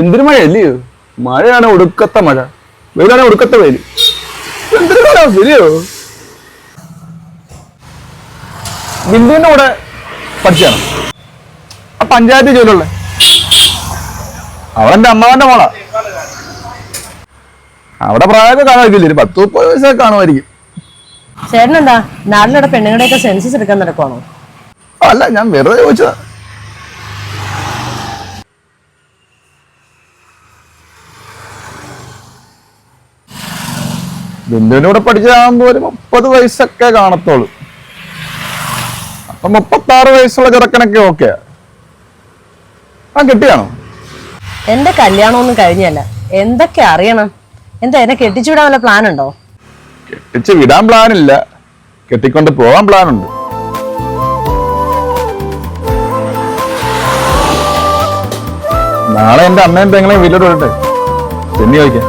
എന്തൊരു മഴ അല്ലയോ? മഴയാണ് ഒടുക്കത്തെ മഴ, വെയിലാണ് ഒടുക്കത്തെ വെയിൽ. എന്തൊരു കാലാവസ്ഥയോ? ബിന്ദുവിന്റെ കൂടെ പഠിച്ചാണ് ആ പഞ്ചായത്ത് ജോലിയുള്ള. അവളെന്റെ അമ്മാവന്റെ മോളാ. അവിടെ പ്രായമൊക്കെ കാണുമായിരിക്കില്ല, 10-30 വയസ്സൊക്കെ കാണുമായിരിക്കും. ചേട്ടനെന്താ നാട്ടിലൂടെ പെണ്ണുങ്ങളുടെയൊക്കെ സെൻസസ് എടുക്കാൻ നടക്കുവാണോ? അല്ല, ഞാൻ വെറുതെ ചോദിച്ചതാ. ബിന്ദുവിന്റെ കൂടെ പഠിച്ചാകുമ്പോ ഒരു 30 വയസ്സൊക്കെ കാണത്തോളൂ. അപ്പൊ 36 വയസ്സുള്ള ചെറുക്കനൊക്കെ ഓക്കെ. ആ കെട്ടിയാണോ? എന്റെ കല്യാണമൊന്നും കഴിഞ്ഞല്ല, എന്തൊക്കെ അറിയണം. എന്താ എന്നെ കെട്ടിച്ചുവിടാൻ വല്ല പ്ലാൻ ഉണ്ടോ? കെട്ടിച്ച് വിടാൻ പ്ലാനില്ല, കെട്ടിക്കൊണ്ട് പോവാൻ പ്ലാനുണ്ട്. നാളെ എന്റെ അമ്മയും പെങ്ങളെയും വീട്ടിലോട്ട് വിടട്ടെ, ചെന്നി ചോദിക്കാം.